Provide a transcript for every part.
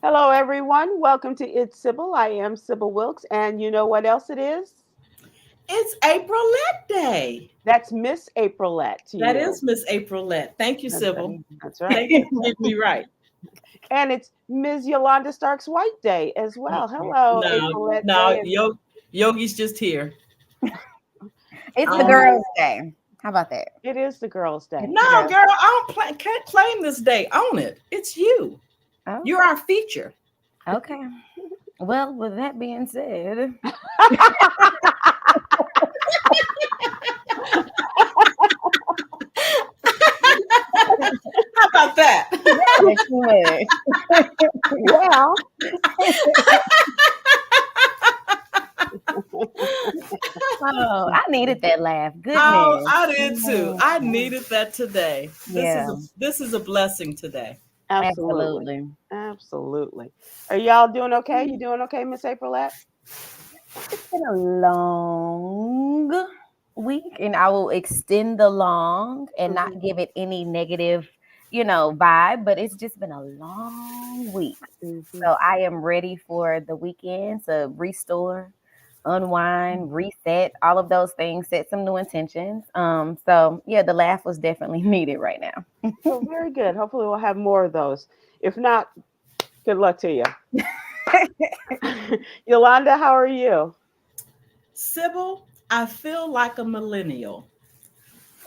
Hello, everyone. Welcome to It's Sybil. I am Sybil Wilkes, and you know what else it is? It's Aprylete Day. That's Miss Aprylete to That you. is Miss Aprylete. Thank you, That's right. Sybil. That's right. Thank you for getting me right. And it's Ms. Yolanda Starks White Day as well. Hello, No, Aprylete no, Day. Yogi's just here. It's the Oh, girls' day. How about that? it is the Girls' Day. No, Yes. girl, can't claim this day. Own it. It's you. Oh, You're our feature. okay. Well, with that being said, How about that? that's too much. Yeah. Oh, I needed that laugh. Oh, Goodness. I did too. I needed that today. Yeah, This is a blessing today. Absolutely. absolutely. Absolutely. Are y'all doing okay? You doing okay, Miss Aprylete? It's been a long week, and I will extend the long and not give it any negative, vibe, but it's just been a long week. Mm-hmm. So I am ready for the weekend to restore, unwind, reset, all of those things, set some new intentions. So yeah, the laugh was definitely needed right now. So very good. Hopefully, we'll have more of those. If not, good luck to you. Yolanda, how are you? Sybil, I feel like a millennial.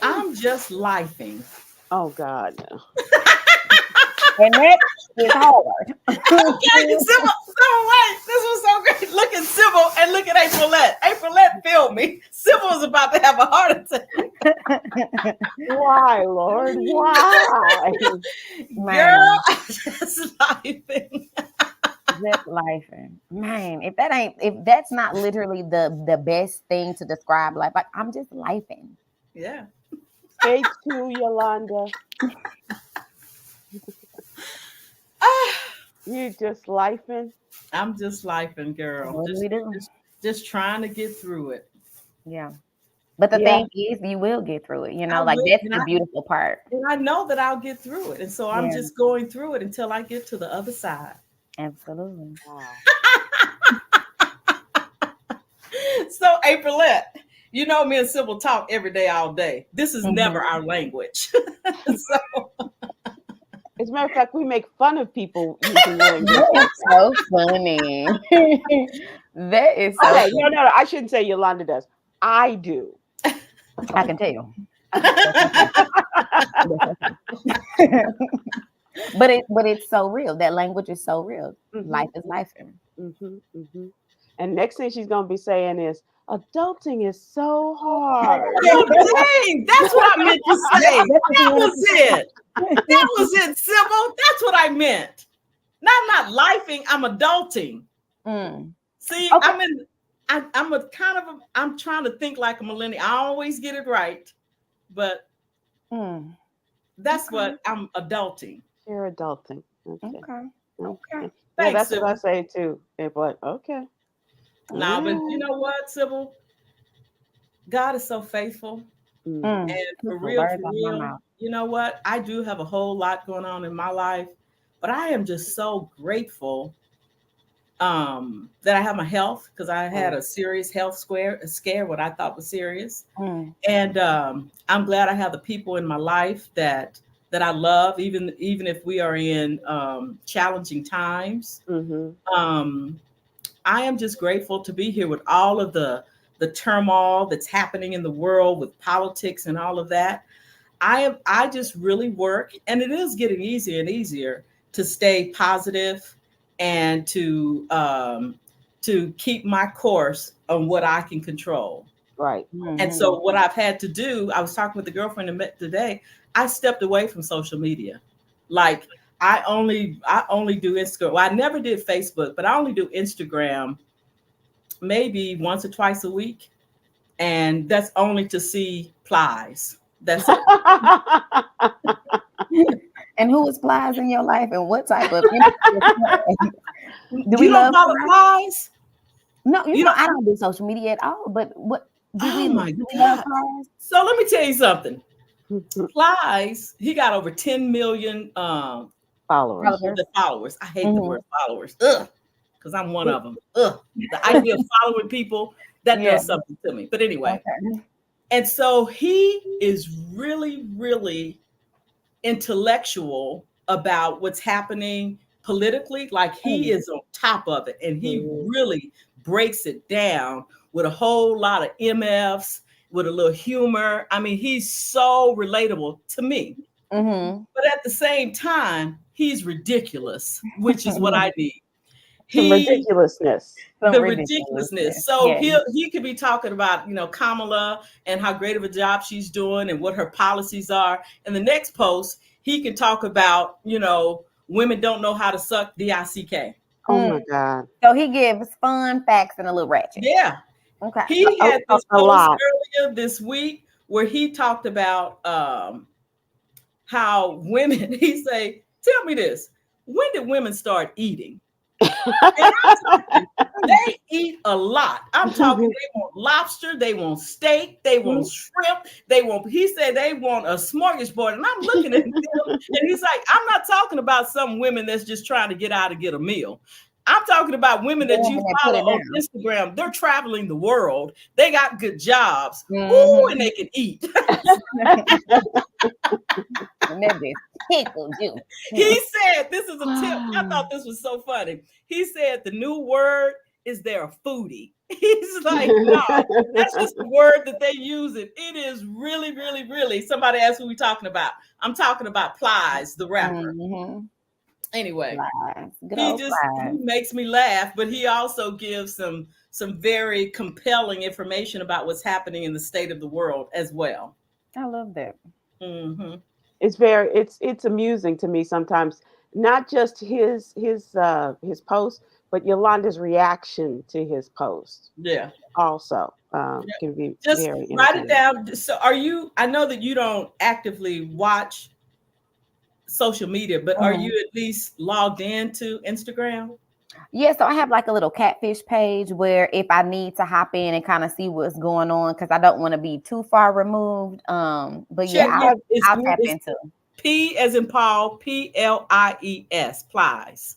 I'm just lifing. Oh God, no. And that is hard. Okay, Sybil, wait. This was so great. Look at Sybil and look at Aprylete. Aprylete filled me. Sybil was about to have a heart attack. Why, Lord? Why? Man, Girl, I'm just lifing. just life. Man, if that's not literally the best thing to describe life, like I'm just lifing. Yeah. Stay tuned, Yolanda. You just lifing. I'm just lifing, girl. What do we do? Just trying to get through it. Yeah. But the Yeah. thing is, you will get through it. I Like will, that's and the beautiful part. I know that I'll get through it. And so I'm Yeah, just going through it until I get to the other side. absolutely. Wow. So, Aprylette, you know me and Sybil talk every day, all day. This is never Mhm. our language. So, As a matter of fact, we make fun of people using language That like is so funny. That is so okay, funny. no. I shouldn't say Yolanda does. I do. I can tell. But it's so real. That language is so real. Hmm. Life is life. Hmm. And next thing she's gonna be saying is, "Adulting is so hard." oh, dang, that's what I meant to say. That's what you That want was it. That was it, Sybil. That's what I meant. Not lifing, I'm adulting. Mm. See, Okay. I'm a kind of I'm trying to think like a millennial. I always get it right, but Mm. that's Okay. what I'm adulting. You're adulting. Okay. Okay. Okay. Okay. Yeah, Thanks, that's what I Sybil. say too. But okay. No, but you Mm. know what, Sybil? God is so faithful. Mm. Mm. And Took the words for out of my real, mouth. you know what? I do have a whole lot going on in my life, but I am just so grateful that I have my health because I had a serious scare, what I thought was serious. Mm. And I'm glad I have the people in my life that I love, even if we are in challenging times. Mm-hmm. Um, I am just grateful to be here with all of the turmoil that's happening in the world with politics and all of that. I just really work, and it is getting easier and easier to stay positive and to keep my course on what I can control. Right. And so Mhm. what I've had to do, I was talking with the girlfriend I met today. I stepped away from social media. Like I only do Instagram. Well, I never did Facebook, but I only do Instagram maybe once or twice a week. And that's only to see plies. That's it. And who is Plies in your life, and what type of do we You don't love follow Plies? plies? No, You don't I don't do social media at all. But what oh my do we love God. Plies? So let me tell you something. Plies, he got over 10 million Followers. The followers. I hate the word Mhm. followers. Ugh, because I'm one of them. Ugh, the idea of following people, that Yeah. does something to me. But anyway, Okay. and so he is really, really intellectual about what's happening politically. Like he Mhm. is on top of it, and he Mhm. really breaks it down with a whole lot of MFs, with a little humor. I mean, he's so relatable to me. Mhm. But at the same time, he's ridiculous, which is what I need. Some He ridiculousness. Some the ridiculousness. ridiculousness. So Yeah. he could be talking about, Kamala and how great of a job she's doing and what her policies are. And the next post, he can talk about, women don't know how to suck DICK. Oh Mm. my God. So he gives fun facts and a little ratchet. Yeah. Okay. He had this A post lot. earlier this week where he talked about how women, he say, tell me this, when did women start eating? And I'm talking, they eat a lot. I'm talking, they want lobster, they want steak, they want shrimp, he said they want a smorgasbord. And I'm looking at him and he's like, I'm not talking about some women that's just trying to get out and get a meal. I'm talking about women that you Put follow it on down. Instagram. They're traveling the world. They got good jobs. Ooh, Mhm. and they can eat. And that just tickled you. He said, this is a tip. I thought this was so funny. He said the new word is they're a foodie. He's like, no, that's just the word that they use it. It is really, really, really. Somebody asked who we talking about. I'm talking about Plies, the rapper. Mhm. Anyway, Lies. Good he old he lies. makes me laugh, but he also gives some very compelling information about what's happening in the state of the world as well. I love that. Hmm. It's amusing to me sometimes, not just his post, but Yolanda's reaction to his post Yeah. also can be Just very write it entertaining. down. So I know that you don't actively watch social media, but are you Mhm. at least logged into Instagram? Yeah, so I have like a little catfish page where if I need to hop in and kind of see what's going on, because I don't want to be too far removed. But yeah, Check You I'll, have I'll tap it's into P as in Paul, Plies, Plies.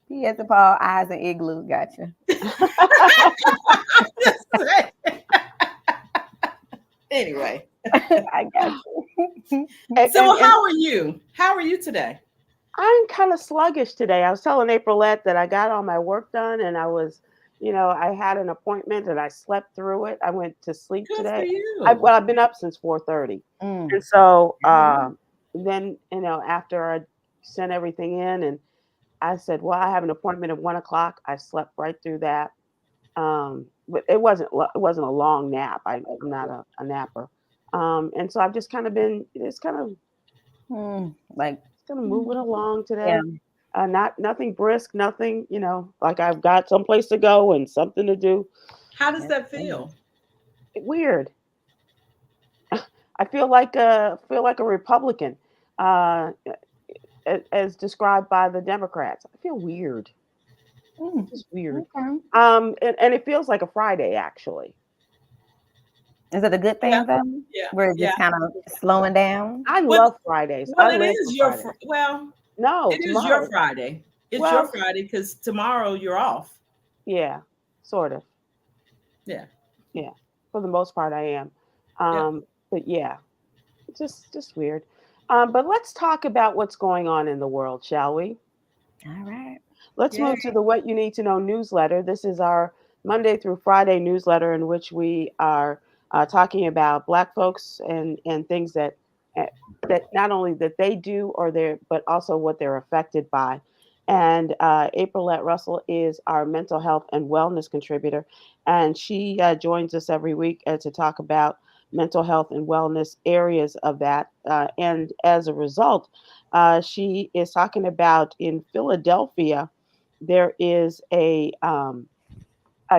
P as in Paul, eyes and igloo. Gotcha. Anyway, I got you. and, so and, and how are you? How are you today? I'm kind of sluggish today. I was telling Aprylete that I got all my work done and I had an appointment and I slept through it. I went to sleep Good for today. you. I've been up since 4:30. Mm. And so Mhm. then, after I sent everything in and I said, well, I have an appointment at 1 o'clock. I slept right through that. But it wasn't a long nap. I'm not a napper. And so I've just kind of been, it's kind of, Like, kind of moving along yeah. today. Nothing brisk, nothing, like I've got someplace to go and something to do. How does That's that good. feel? Weird. I feel like a Republican, uh, as described by the Democrats. I feel weird. Mm. Just weird. Okay. And it feels like a Friday actually. Is it a good Yeah, thing though? yeah, Where it's yeah. just kind of slowing down? I Well, love Fridays. well, I it live for is Fridays. No, it is your tomorrow. Friday. It's your Well, Friday because tomorrow you're off. yeah, sort of. Yeah, Yeah, for the most part, I am. yeah. But yeah, just weird. But let's talk about what's going on in the world, shall we? All right. Let's Yeah. move to the What You Need to Know newsletter. This is our Monday through Friday newsletter in which we are talking about Black folks and things uh, that not only that they do or they but also what they're affected by. And Aprylette Russell is our mental health and wellness contributor, and she joins us every week to talk about mental health and wellness areas of that. And as a result, she is talking about in Philadelphia there is a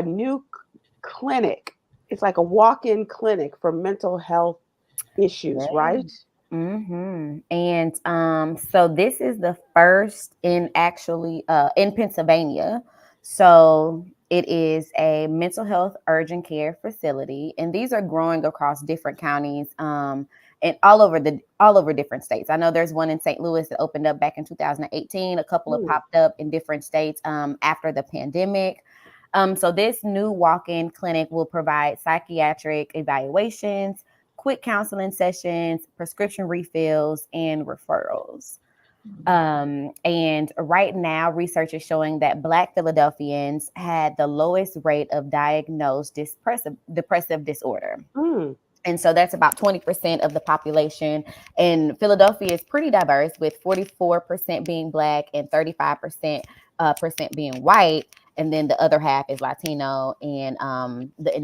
new clinic. It's like a walk-in clinic for mental health issues, Yeah. right? And so this is the first in actually in Pennsylvania. So it is a mental health urgent care facility, and these are growing across different counties. and all over different states. I know there's one in St. Louis that opened up back in 2018. A couple have popped up in different states after the pandemic. So this new walk-in clinic will provide psychiatric evaluations, quick counseling sessions, prescription refills, and referrals. And right now, research is showing that Black Philadelphians had the lowest rate of diagnosed depressive disorder. And so that's about 20% of the population. And Philadelphia is pretty diverse, with 44% being Black and 35% being white. And then the other half is Latino and the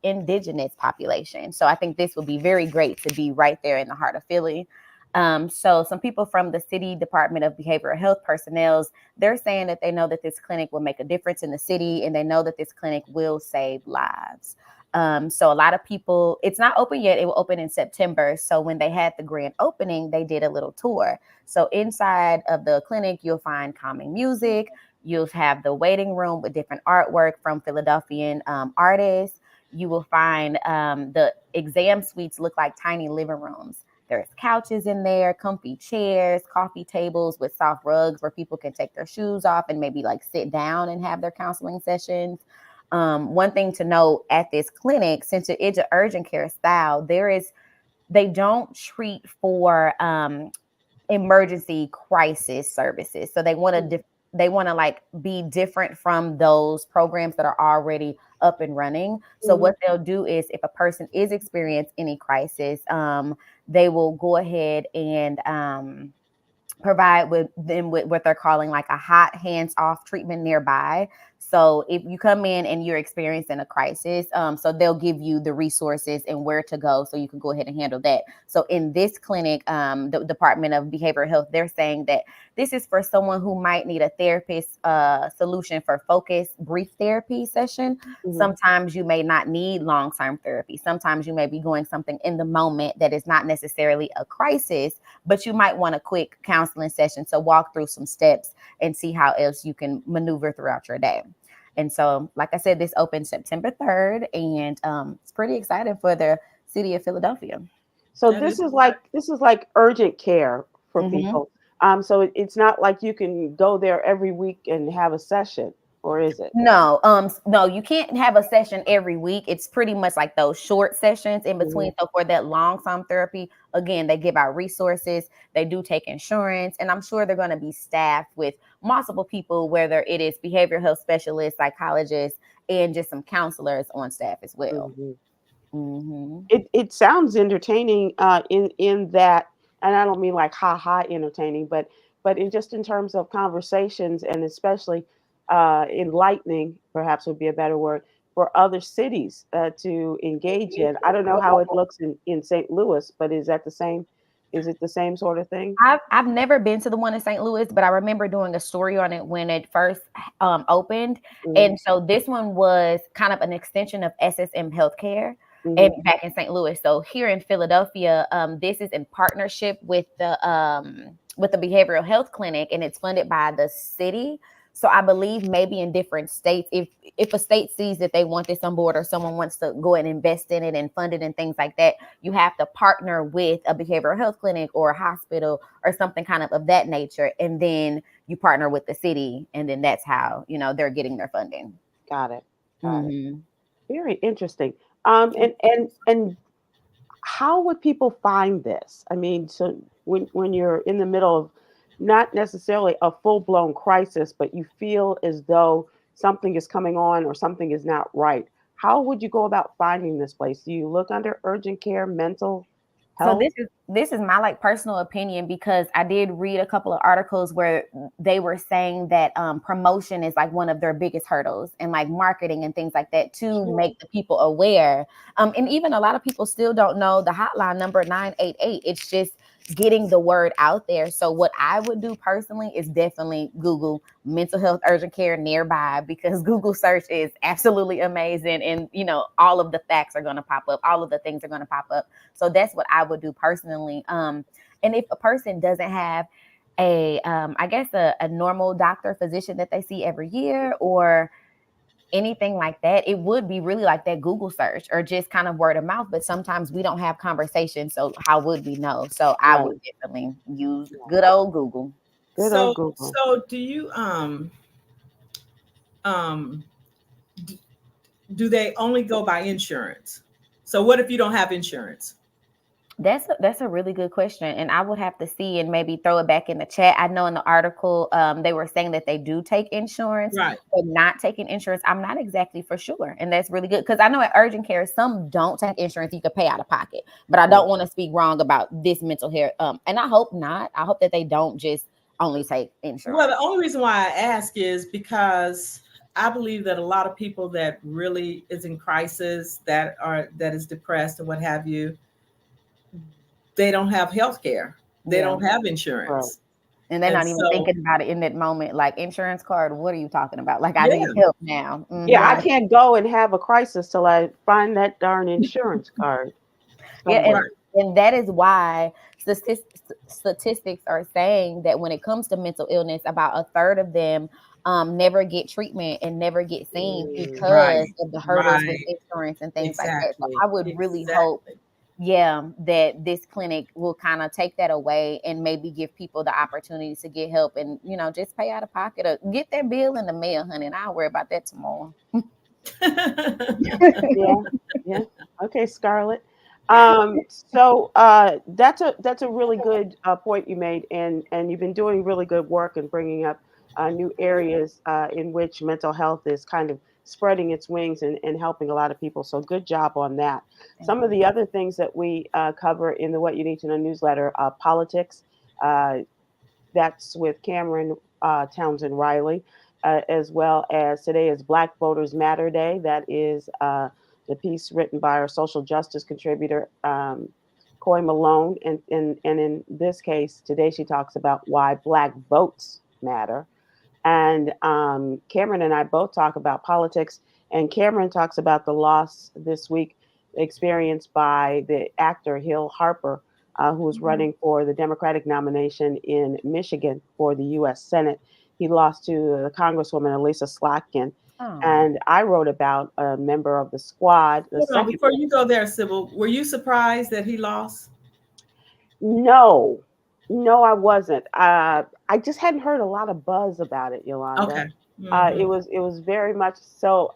indigenous population. So I think this would be very great to be right there in the heart of Philly. So some people from the City Department of Behavioral Health personnel, they're saying that they know that this clinic will make a difference in the city, and they know that this clinic will save lives. So a lot of people, it's not open yet. It will open in September. So when they had the grand opening, they did a little tour. So inside of the clinic, you'll find calming music. You'll have the waiting room with different artwork from Philadelphian artists. You will find the exam suites look like tiny living rooms. There's couches in there, comfy chairs, coffee tables with soft rugs where people can take their shoes off and maybe like sit down and have their counseling sessions. One thing to note at this clinic, since it is an urgent care style, they don't treat for emergency crisis services. So they want to like be different from those programs that are already up and running. So what they'll do is, if a person is experiencing any crisis, they will go ahead and provide with them with what they're calling like a hot hands-off treatment nearby. So if you come in and you're experiencing a crisis, so they'll give you the resources and where to go so you can go ahead and handle that. So in this clinic, the Department of Behavioral Health, they're saying that this is for someone who might need a therapist solution for focused, brief therapy session. Sometimes you may not need long-term therapy. Sometimes you may be going something in the moment that is not necessarily a crisis, but you might want a quick counseling session to walk through some steps and see how else you can maneuver throughout your day. And so, like I said, this opens September 3rd, and it's pretty exciting for the city of Philadelphia. So this is like urgent care for people. So it's not like you can go there every week and have a session, or is it? No, you can't have a session every week. It's pretty much like those short sessions in between. So for that long-term therapy, again, they give out resources. They do take insurance, and I'm sure they're going to be staffed with multiple people, whether it is behavioral health specialists, psychologists, and just some counselors on staff as well. It sounds entertaining in that, and I don't mean like ha entertaining, but in terms of conversations, and especially enlightening, perhaps would be a better word, for other cities to engage in. I don't know how it looks in St. Louis, but is that the same? Is it the same sort of thing? I've never been to the one in St. Louis, but I remember doing a story on it when it first opened. And so this one was kind of an extension of SSM Healthcare. And back in St. Louis. So here in Philadelphia, this is in partnership with the behavioral health clinic, and it's funded by the city. So I believe maybe in different states, if a state sees that they want this on board, or someone wants to go and invest in it and fund it and things like that, you have to partner with a behavioral health clinic or a hospital or something kind of that nature. And then you partner with the city, and then that's how, they're getting their funding. Got it. Very interesting. And how would people find this? I mean, so when you're in the middle of not necessarily a full-blown crisis, but you feel as though something is coming on or something is not right, how would you go about finding this place? Do you look under urgent care, mental health? So this is my personal opinion, because I did read a couple of articles where they were saying that promotion is like one of their biggest hurdles, and like marketing and things like that to make the people aware. And even a lot of people still don't know the hotline number 988. It's just getting the word out there. So what I would do personally is definitely Google mental health urgent care nearby, because Google search is absolutely amazing. And, all of the facts are going to pop up. All of the things are going to pop up. So that's what I would do personally. And if a person doesn't have a normal doctor, physician that they see every year, or anything like that, it would be really like that Google search or just kind of word of mouth. But sometimes we don't have conversations, so how would we know? So I Right. would definitely use Yeah. good old Google. Good old So Google. so do you um d- do they only go by insurance? So what if you don't have insurance? That's a really good question, and I would have to see and maybe throw it back in the chat. I know in the article they were saying that they do take insurance, Right. but not taking insurance. I'm not exactly for sure, and that's really good because I know at urgent care some don't take insurance. You could pay out of pocket, but I Right. don't want to speak wrong about this mental health. And I hope not. I hope that they don't just only take Well, the insurance. only reason why I ask is because I believe that a lot of people that really is in crisis, that is depressed and what have you, they don't have health care. They Yeah, don't have Right. insurance. and they're And not even so, thinking about it in that moment. Like insurance card, what are you talking about? Like I need yeah, help now. Yeah, I right, can't go and have a crisis till I find that darn insurance card Yeah, somewhere. right. and that is why statistics are saying that when it comes to mental illness, about a third of them never get treatment and never get seen Mm, because Right, of the hurdles with right. insurance and things like that. So Exactly. I would really hope, Exactly. yeah, that this clinic will kind of take that away and maybe give people the opportunity to get help and just pay out of pocket or get their bill in the mail, honey. And I'll worry about that tomorrow. yeah, yeah. Okay, Scarlett. So that's a really good point you made, and you've been doing really good work and bringing up new areas in which mental health is kind of spreading its wings and helping a lot of people. So good job on that. Thank Some of you. the other things that we cover in the What You Need to Know newsletter, politics. Uh, that's with Cameron Townsend Riley, as well as today is Black Voters Matter Day. That is the piece written by our social justice contributor, Coy Malone. And in this case, today she talks about why Black votes matter. And Cameron and I both talk about politics. And Cameron talks about the loss this week experienced by the actor Hill Harper, who was Mhm. running for the Democratic nomination in Michigan for the U.S. Senate. He lost to the Congresswoman Elisa Slotkin. Oh. And I wrote about a member of the squad, the Hold on, second. before you go there, Sybil, were you surprised that he lost? No, no, I wasn't. I just hadn't heard a lot of buzz about it, Yolanda. Okay. Hmm. It was very much so,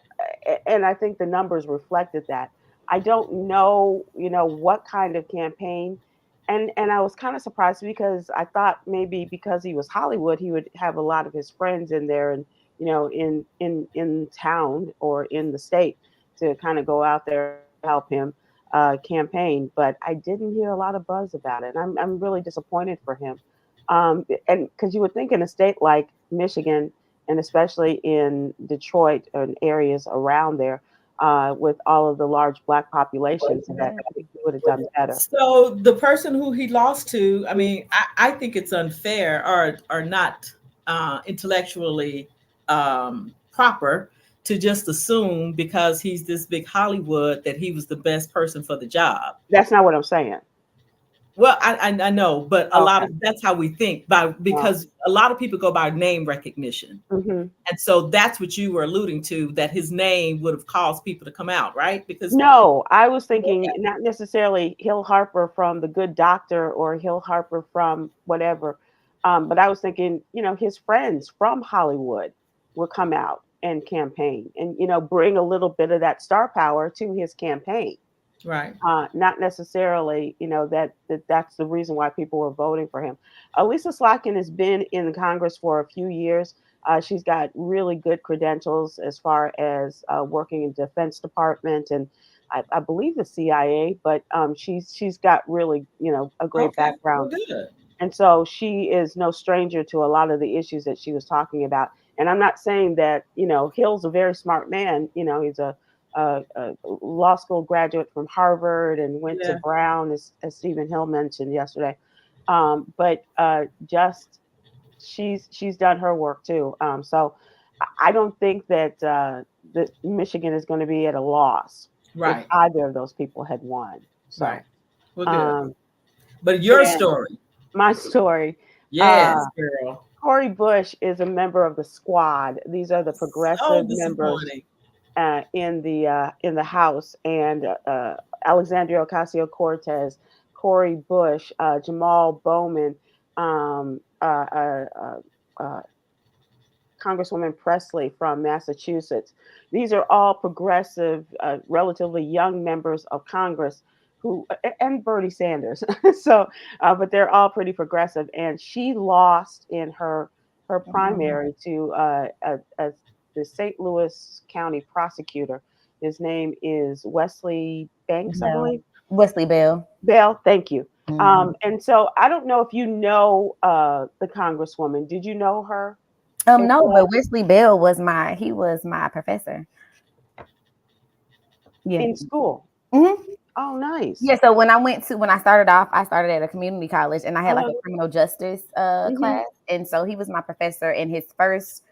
and I think the numbers reflected that. I don't know, what kind of campaign, and I was kind of surprised because I thought maybe because he was Hollywood, he would have a lot of his friends in there and in town or in the state to kind of go out there and help him campaign. But I didn't hear a lot of buzz about it. And I'm really disappointed for him. And because you would think in a state like Michigan, and especially in Detroit and areas around there, with all of the large Black populations, that he would have done better. So the person who he lost to, I mean, I think it's unfair or not intellectually proper to just assume because he's this big Hollywood that he was the best person for the job. That's not what I'm saying. Well, I know, but a lot Okay. of that's how we think by Well, because a lot of people go by name recognition. hmm. And so that's what you were alluding to, that his name would have caused people to come out, right? Because No, I was thinking okay, not necessarily Hill Harper from The Good Doctor or Hill Harper from whatever, but I was thinking, his friends from Hollywood would come out and campaign and, bring a little bit of that star power to his campaign. right. Not necessarily, that's the reason why people were voting for him. Lisa Slotkin has been in the Congress for a few years. She's got really good credentials as far as working in Defense Department and I believe the CIA, but she's got really, a great Okay. Well, background. good. And so she is no stranger to a lot of the issues that she was talking about. And I'm not saying that, Hill's a very smart man. He's a law school graduate from Harvard and went to Yeah. Brown, as Stephen Hill mentioned yesterday. But just she's done her work too. So I don't think that Michigan is going to be at a loss if Right. either of those people had won. Right. So, Well, good. um, But your and story. my story. Yes, Uh, girl. Cori Bush is a member of the squad. These are the So progressive members. disappointing. in the House, and Alexandria Ocasio Cortez, Cori Bush, Jamal Bowman, um, uh, uh, uh, uh, Congresswoman Presley from Massachusetts. These are all progressive, relatively young members of Congress who, and Bernie Sanders. So, but they're all pretty progressive. And she lost in her Mhm. primary to the St. Louis County prosecutor. His name is Wesley Banks, I Bell. believe. Wesley Bell. Bell, thank you. Mhm. And so I don't know if you know the Congresswoman. Did you know her? No, but Wesley Bell was my professor. Yeah. In school. hmm Oh, nice. Yeah. So when I started off, I started at a community college, and I had like Uh-huh. a criminal justice Mhm. class, and so he was my professor. And his first,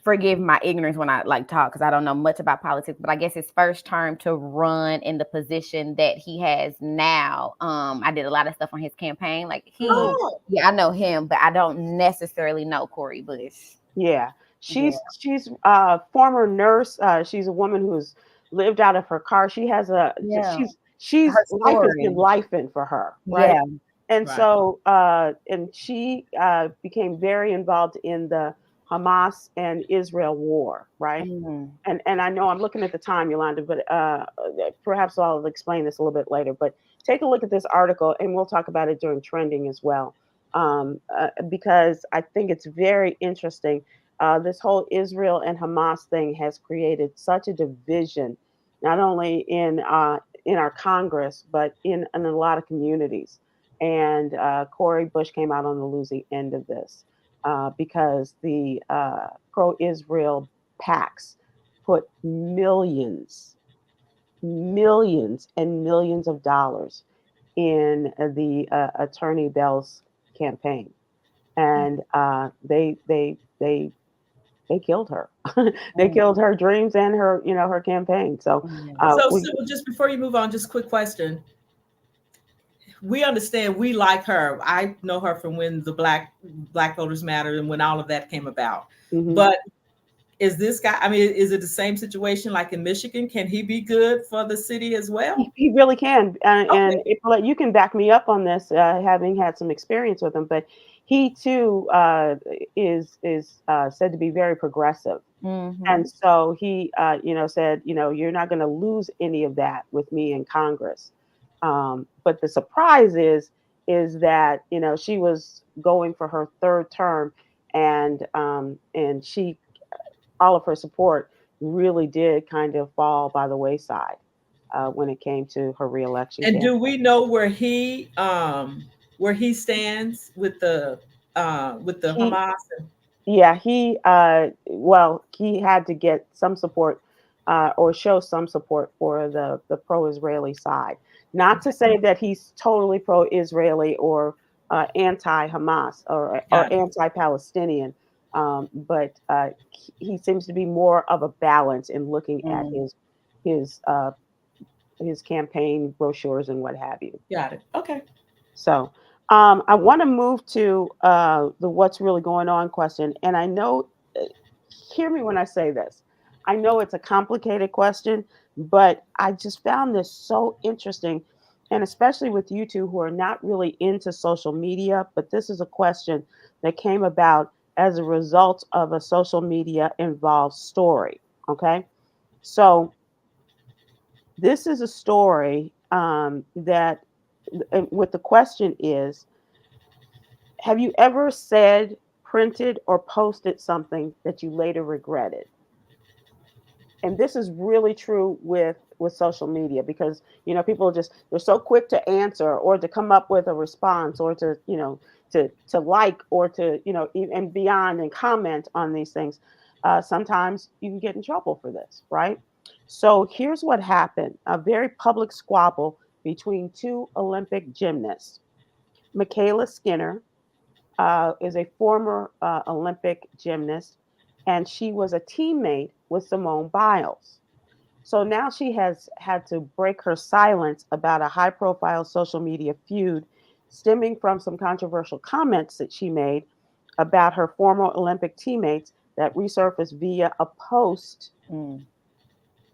forgive my ignorance when I like talk because I don't know much about politics, but I guess his first term to run in the position that he has now, I did a lot of stuff on his campaign. Like Oh, yeah, I know him, but I don't necessarily know Cori Bush. Yeah. Yeah, She's a former nurse. She's a woman who's lived out of her car. She has a yeah, she's her life has been story. life in for her, right? Yeah, And right. so and she became very involved in the Hamas and Israel war, right? mm, And I know I'm looking at the time, Yolanda, but perhaps I'll explain this a little bit later. But take a look at this article, and we'll talk about it during trending as well, because I think it's very interesting. This whole Israel and Hamas thing has created such a division, not only in our Congress, but in a lot of communities. And Cori Bush came out on the losing end of this because the pro-Israel PACs put millions and millions of dollars in the Attorney Bell's campaign, and they killed her. They mm, killed her dreams and her her campaign. So yeah. So, we Sybil, just before you move on, just quick question. We understand we like her. I know her from when the Black Voters Matter and when all of that came about. mhm. But is this guy? I mean, is it the same situation like in Michigan? Can he be good for the city as well? He really can, Okay, and Aprylete, you can back me up on this, having had some experience with him. But he too is said to be very progressive, and Mm-hmm. so he, said, you're not going to lose any of that with me in Congress. But the surprise is that she was going for her third term, and she all of her support really did kind of fall by the wayside when it came to her reelection and do campaign. we know where he stands with the He, Hamas? yeah, he had to get some support or show some support for the pro-Israeli side. Not to say that he's totally pro-Israeli or anti-Hamas or Got it. anti-Palestinian, but he seems to be more of a balance in looking at Mm. his uh, his campaign brochures and what have you. Got it. Okay. So I want to move to the what's really going on question. And I know, uh, hear me when I say this. I know it's a complicated question, but I just found this so interesting. And especially with you two who are not really into social media, but this is a question that came about as a result of a social media involved story. Okay. So this is a story that, what the question is, have you ever said, printed, or posted something that you later regretted? And this is really true with social media because people they're so quick to answer or to come up with a response or to to like or to and beyond and comment on these things. Sometimes you can get in trouble for this, right? So here's what happened: a very public squabble between two Olympic gymnasts. Michaela Skinner is a former Olympic gymnast, and she was a teammate with Simone Biles. So now she has had to break her silence about a high profile social media feud stemming from some controversial comments that she made about her former Olympic teammates that resurfaced via a post Mm.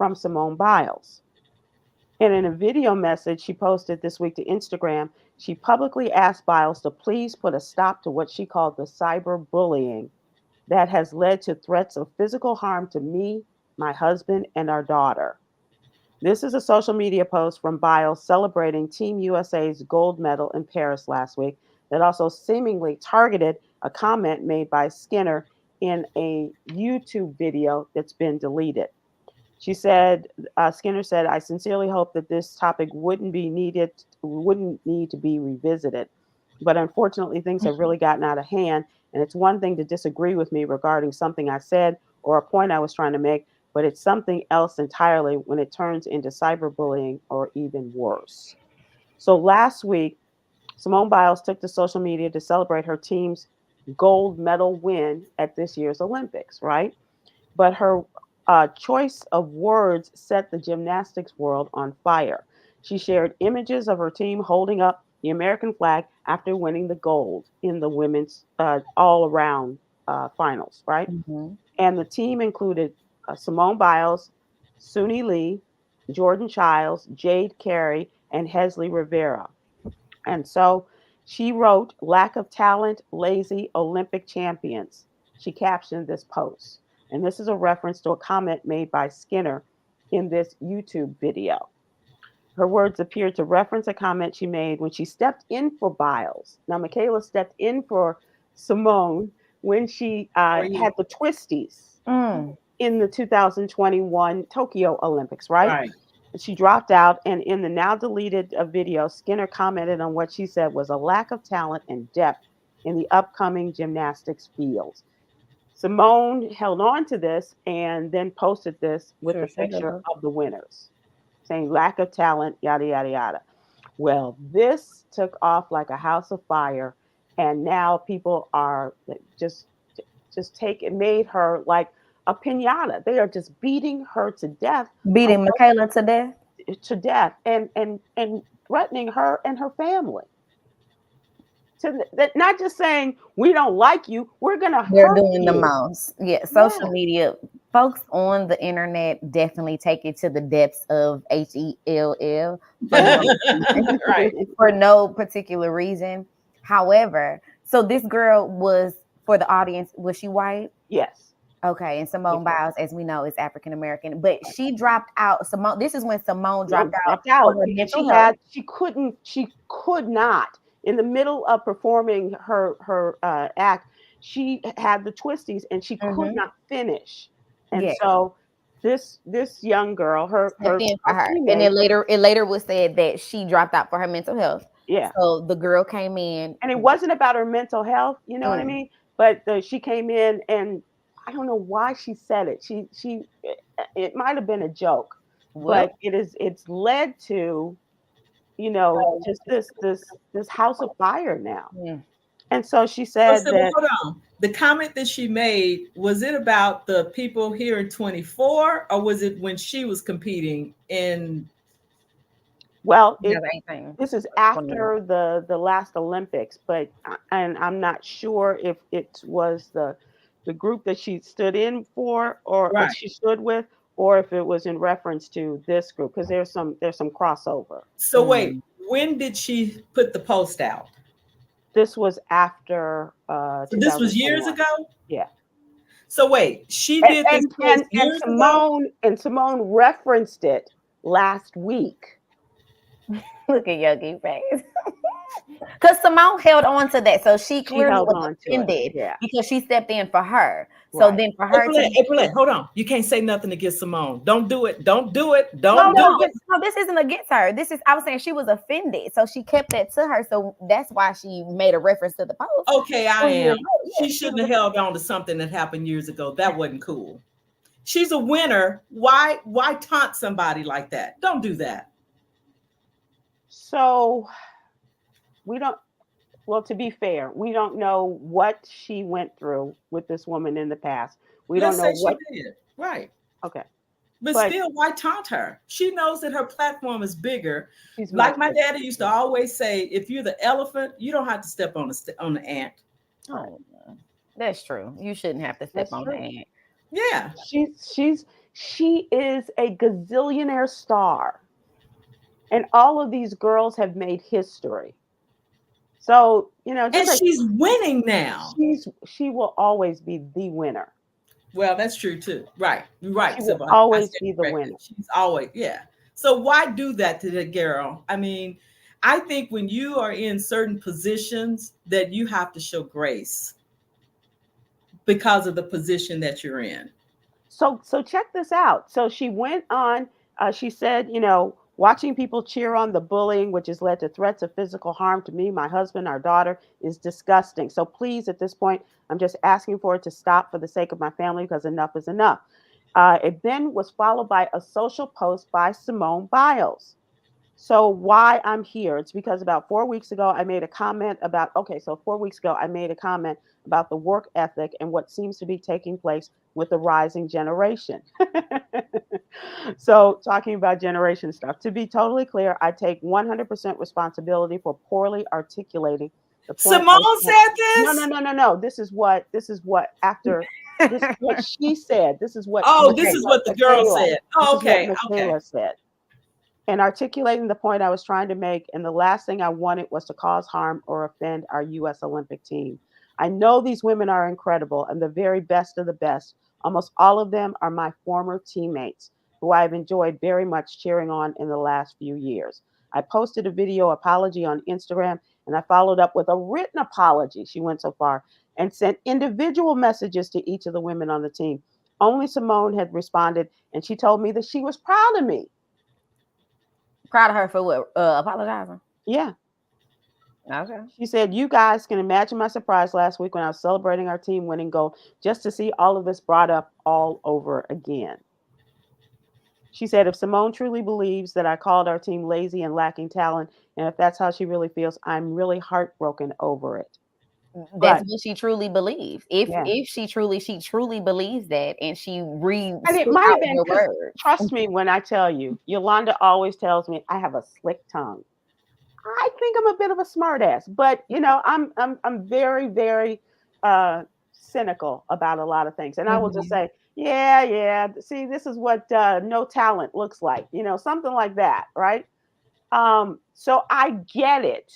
from Simone Biles. And in a video message she posted this week to Instagram, she publicly asked Biles to please put a stop to what she called the cyberbullying that has led to threats of physical harm to me, my husband, and our daughter. This is a social media post from Biles celebrating Team USA's gold medal in Paris last week that also seemingly targeted a comment made by Skinner in a YouTube video that's been deleted. She said, Skinner said, I sincerely hope that this topic wouldn't need to be revisited. But unfortunately, things have really gotten out of hand. And it's one thing to disagree with me regarding something I said or a point I was trying to make, but it's something else entirely when it turns into cyberbullying or even worse. So last week, Simone Biles took to social media to celebrate her team's gold medal win at this year's Olympics, right? But her choice of words set the gymnastics world on fire. She shared images of her team holding up the American flag after winning the gold in the women's all around finals, right? Mhm. And the team included Simone Biles, Suni Lee, Jordan Childs, Jade Carey, and Hesley Rivera. And so she wrote, lack of talent, lazy Olympic champions. She captioned this post. And this is a reference to a comment made by Skinner in this YouTube video. Her words appeared to reference a comment she made when she stepped in for Biles. Now, Michaela stepped in for Simone when she had the twisties in the 2021 Tokyo Olympics, right? Right. She dropped out, and in the now deleted video, Skinner commented on what she said was a lack of talent and depth in the upcoming gymnastics fields. Simone held on to this and then posted this with Sure, the sure, picture sure. of the winners, saying lack of talent, yada, yada, yada. Well, this took off like a house of fire, and now people are just made her like a pinata. They are just beating her to death Beating Michaela to death. and threatening her and her family. That not just saying we don't like you, we're gonna They're hurt doing the you. most. Yeah, social Yeah. media. Folks on the internet definitely take it to the depths of HELL Right. for no particular reason. However, so this girl was, for the audience, was she white? Yes. Okay, and Simone Okay. Biles, as we know, is African American, but she dropped out. Simone, this is when Simone dropped No, out dropped for out her because mental health. she could not in the middle of performing her act. She had the twisties and she could Mhm. not finish, and Yeah, so this young girl, stepped in for her her, and teammate, it later was said that she dropped out for her mental health. yeah. So the girl came in. And it wasn't about her mental health, you know what I Mm, mean? But she came in, and I don't know why she said it. It might have been a joke, well, but it's led to, just this house of fire now. mm, And so she So, said Sybil, that, hold on. The comment that she made, was it about the people here in 24, or was it when she was competing in? well, yeah, anything. this is after the last Olympics, but and I'm not sure if it was the group that she stood in for or Right. she stood with, or if it was in reference to this group because there's some crossover. So wait, when did she put the post out? This was after So this was years 2021. ago? Yeah. So wait, she And did this and post and, and years ago? Simone referenced it last week. Look at Yogi face. Because Simone held on to that. So she She clearly held was on to it. offended Yeah. because she stepped in for her. So Right. then for her to Aprylete, hold on. You can't say nothing against Simone. Don't do it. Don't do it. no, Don't do it. this isn't against her. I was saying she was offended. So she kept that to her. So that's why she made a reference to the post. Okay, I am. Yeah, She shouldn't have held on to something that happened years ago. That wasn't cool. She's a winner. Why taunt somebody like that? Don't do that. So we don't well, to be fair, we don't know what she went through with this woman in the past. We don't Let's know say she what did. Right. okay. But But still, why taunt her? She knows that her platform is bigger. she's much Like my bigger. daddy used to always say, if you're the elephant, you don't have to step on the ant. Oh, that's true. You shouldn't have to step That's on true. the ant. Yeah. She is a gazillionaire star, and all of these girls have made history. So, And just like she's winning now. she will always be the winner. Well, that's true too. Right. You're right, She will Sybil. I always stand be the corrected. winner. She's always, yeah. So why do that to the girl? I mean, I think when you are in certain positions that you have to show grace because of the position that you're in. So check this out. So she went on. She said, watching people cheer on the bullying, which has led to threats of physical harm to me, my husband, our daughter, is disgusting. So please, at this point, I'm just asking for it to stop for the sake of my family because enough is enough. It then was followed by a social post by Simone Biles. So why I'm here? It's because about 4 weeks ago I made a comment about. Okay, so 4 weeks ago I made a comment about the work ethic and what seems to be taking place with the rising generation. So talking about generation stuff. To be totally clear, I take 100% responsibility for poorly articulating the point I was Simone trying. said No, no, this. no, no, no. This is what after. This is what she said. This is what Oh, this Okay. is what the girl Michaela. said. This Oh, is what okay. Okay. Michaela said, and articulating the point I was trying to make. And the last thing I wanted was to cause harm or offend our U.S. Olympic team. I know these women are incredible and the very best of the best. Almost all of them are my former teammates who I've enjoyed very much cheering on in the last few years. I posted a video apology on Instagram and I followed up with a written apology. She went so far and sent individual messages to each of the women on the team. Only Simone had responded, and she told me that she was proud of me. Proud of her for what? Apologizing. Yeah. Okay. She said, "You guys can imagine my surprise last week when I was celebrating our team winning goal just to see all of this brought up all over again." She said, "If Simone truly believes that I called our team lazy and lacking talent, and if that's how she really feels, I'm really heartbroken over it." That's But what she truly believes. If yeah. if she truly believes that, and she reads And it spit might have out been your because, words. trust me when I tell you, Yolanda always tells me I have a slick tongue. I think I'm a bit of a smartass, but I'm very, very cynical about a lot of things. And I will just Mhm. say, yeah, yeah. See, this is what no talent looks like, something like that, right? So I get it,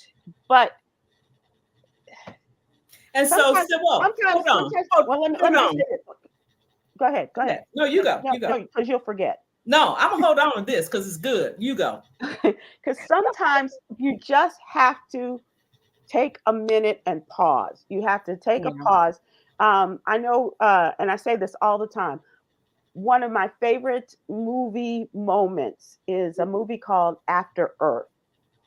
but And so, sometimes, Sybil, sometimes, hold on. sometimes. Hold, Well, let hold me just on. say this. Go ahead, go Okay. ahead. No, you go. No, You go. no, because you'll forget. No, I'm gonna hold on to this because it's good. You go. Because sometimes you just have to take a minute and pause. You have to take a Yeah. pause. I know, and I say this all the time. One of my favorite movie moments is a movie called After Earth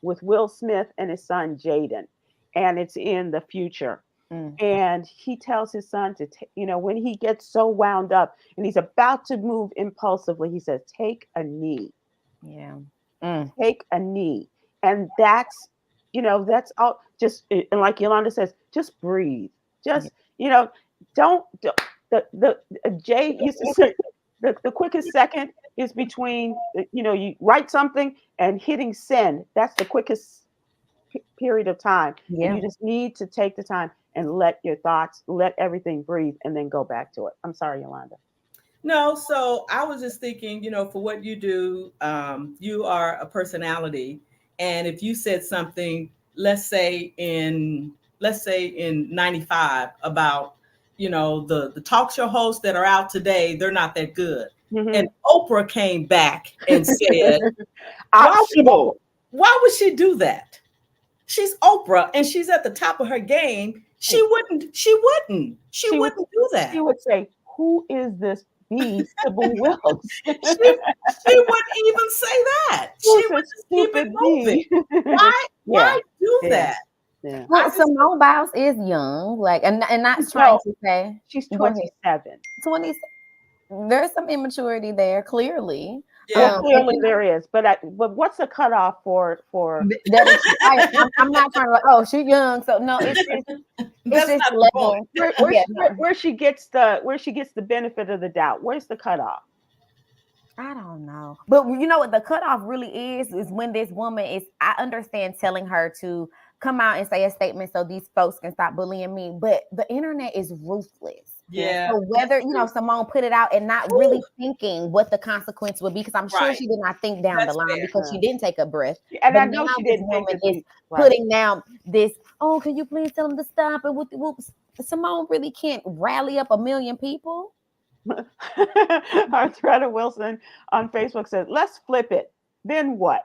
with Will Smith and his son Jaden, and it's in the future. Mm, And he tells his son to, when he gets so wound up and he's about to move impulsively, he says, "Take a knee, yeah. Mm, take a knee," and that's all. Just and like Yolanda says, just breathe. yeah. Just don't the Jay used to say the quickest second is between you write something and hitting send. That's the quickest period of time, and Yeah. you just need to take the time and let your thoughts, let everything breathe, and then go back to it. I'm sorry, Yolanda. No, so I was just thinking, for what you do, you are a personality, and if you said something, let's say in '95 about, the talk show hosts that are out today, they're not that good, and Hmm. Oprah came back and said, why Optional. why would she do that? She's Oprah and she's at the top of her game. She Hey, wouldn't. She wouldn't. She she would wouldn't do she that. would say, "Who is this bee, Sybil Wilkes? She wouldn't even say that. She Who's would this just keep it stupid moving. bee?" Why? Yeah, Why do yeah, that? yeah. I Well, just Simone Biles is young, like, and not trying No, to say. she's Go ahead. 27. 20. There's some immaturity there, clearly. Well, yeah. And clearly there is, but what's the cutoff for? that is, I'm not trying to, like, oh, she's young, so no, it's That's just not the point. level. Yeah, no, Where she gets the benefit of the doubt? Where's the cutoff? I don't know. But you know what the cutoff really is when this woman is, I understand telling her to come out and say a statement so these folks can stop bullying me, but the internet is ruthless. Yeah. So whether, you know, Simone put it out and not really thinking what the consequence would be, because I'm sure Right. she did not think down the That's line fair. because she didn't take a breath. And But I know now she this didn't think woman that is right. putting down this, oh, can you please tell them to stop? And whoops. Simone really can't rally up 1 million people. Artretta Wilson on Facebook says, let's flip it. Then what?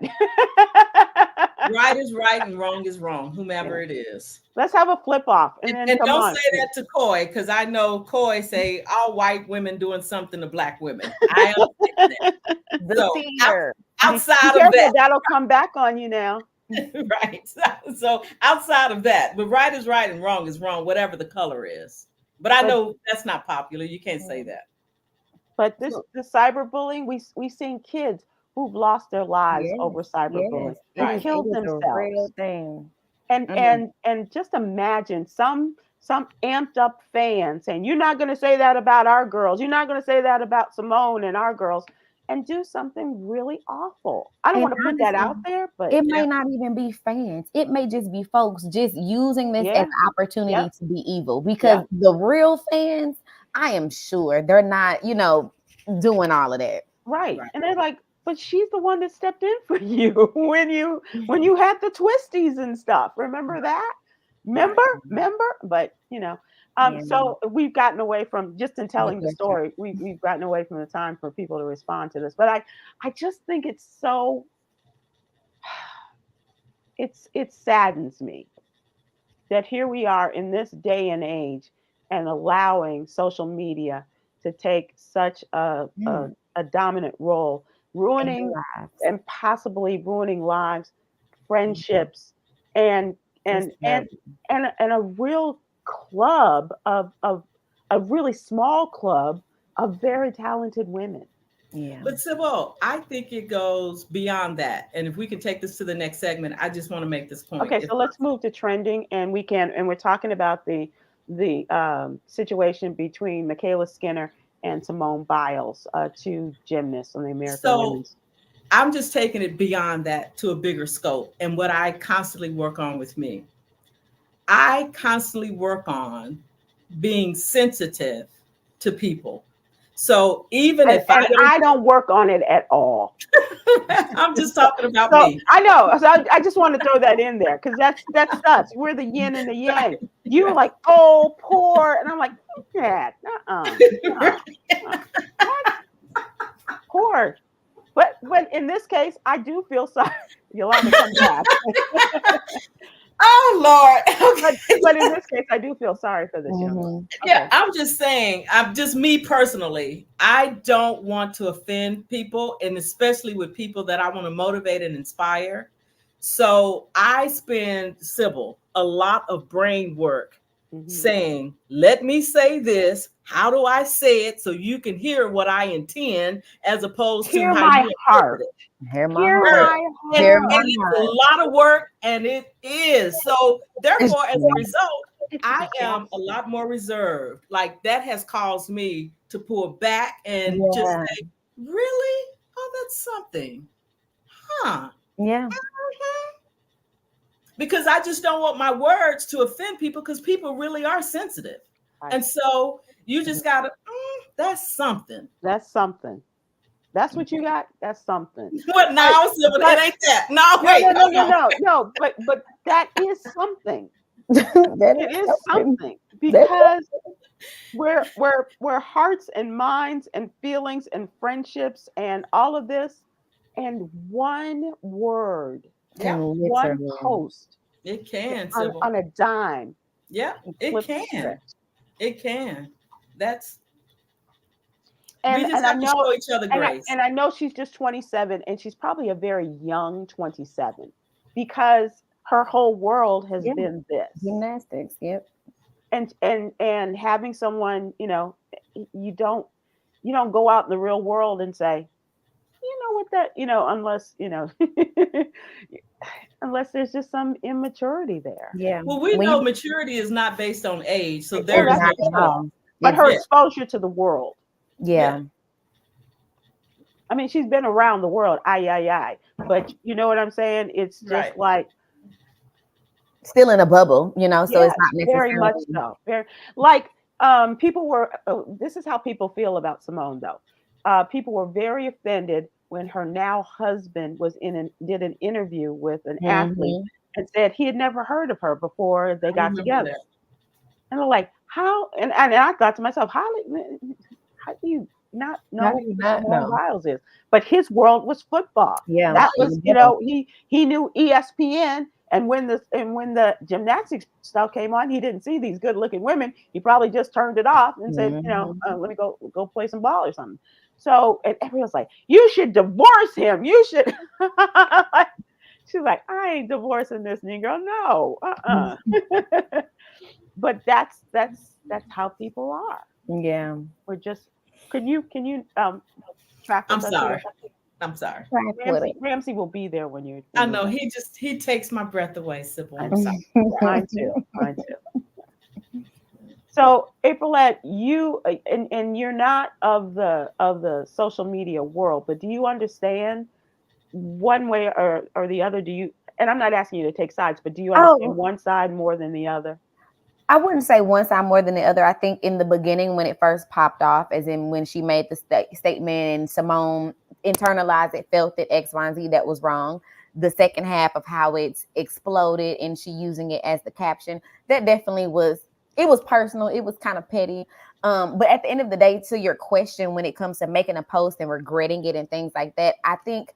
Right is right and wrong is wrong, whomever it is. Let's have a flip off. And then And come don't on. say that to Coy, because I know Coy say all white women doing something to black women. I understand that. The So, seer. outside Be of careful, that, that'll come back on you now. right? So outside of that, but right is right and wrong is wrong, whatever the color is. But I know that's not popular. You can't say that. But the cyberbullying, we've seen kids who've lost their lives over cyberbullying, Yes. who killed It is a real themselves. thing. And just imagine some amped up fan saying, "You're not going to say that about our girls. You're not going to say that about Simone and our girls," and do something really awful. I don't want to put that out there, but it may not even be fans. It may just be folks just using this as an opportunity to be evil. Because the real fans, I am sure they're not, you know, doing all of that. Right. And they're like, but she's the one that stepped in for you when you had the twisties and stuff. Remember that? Remember? But you know, so we've gotten away from, just in telling the story, we've gotten away from the time for people to respond to this. But I just think it's so it saddens me that here we are in this day and age and allowing social media to take such a dominant role, ruining and possibly ruining lives, friendships, and a real club of a really small club of very talented women. Yeah. But Sybil, I think it goes beyond that. And if we can take this to the next segment, I just want to make this point. Okay, so let's move to trending, and we're talking about the situation between Michaela Skinner and Simone Biles, two gymnasts on the American Women's. I'm just taking it beyond that to a bigger scope, and what I constantly work on with me. I constantly work on being sensitive to people. So even if I don't work on it at all. I'm just talking about me. I know. So I just want to throw that in there because that's us. We're the yin and the yang. You were like, oh, poor, and I'm like, yeah, poor. But in this case, I do feel sorry. Yolanda, come back. Oh Lord. Okay. But in this case, I do feel sorry for this young woman. Okay. Yeah, I'm just saying, I'm just me personally. I don't want to offend people, and especially with people that I want to motivate and inspire. So I spend, Sybil, a lot of brain work saying, let me say this. How do I say it so you can hear what I intend, as opposed to how my you heart. Hear my heart. It's a lot of work, and it is. So therefore, as a result, I am a lot more reserved. Like, that has caused me to pull back and just say, really? Oh, that's something. Huh. Yeah. Because I just don't want my words to offend people, because people really are sensitive. Right. And so you just gotta, that's something. That's something. That's what you got? That's something. What now? It ain't that. No, wait. No. But that is something. It is something. Because we're hearts and minds and feelings and friendships and all of this, and one word. Yeah, one post. It can on a dime. Yeah, it can. It can. That's and we just have to show each other grace. And I know she's just 27, and she's probably a very young 27, because her whole world has been this gymnastics. Yep. And having someone, you know, you don't go out in the real world and say, you know what, that, you know, unless, you know, unless there's just some immaturity there. Yeah. Well, we know maturity is not based on age. So there's but her exposure to the world. Yeah. I mean, she's been around the world. But you know what I'm saying? It's just like still in a bubble, you know, so it's not necessarily very much so. Very like People were. This is how people feel about Simone, though. People were very offended when her now husband did an interview with an athlete Mhm. and said he had never heard of her before they I got remember together. that. And they're like, how? And I thought to myself, how do you not How do know you who not Simone know? Biles is? But his world was football. Yeah, That she was, was there. he knew ESPN. And when the gymnastics stuff came on, he didn't see these good looking women. He probably just turned it off and said, Mhm. let me go play some ball or something. So and everyone's like, you should divorce him. You should. She's like, I ain't divorcing this Negro. No, but that's how people are. Yeah. We're just. Can you track I'm with us sorry. here? I'm sorry. Track with it. Ramsey will be there when you're I when you're know done. he takes my breath away, Sybil. I I'm know. sorry. Mine too. Mine too. So Aprylette, you and you're not of the social media world, but do you understand one way or the other? Do you? And I'm not asking you to take sides, but do you understand Oh, one side more than the other? I wouldn't say one side more than the other. I think in the beginning when it first popped off, as in when she made the statement and Simone internalized it, felt that X, Y, and Z that was wrong. The second half of how it's exploded and she using it as the caption, that definitely was, it was personal. It was kind of petty. But at the end of the day, to your question, when it comes to making a post and regretting it and things like that, I think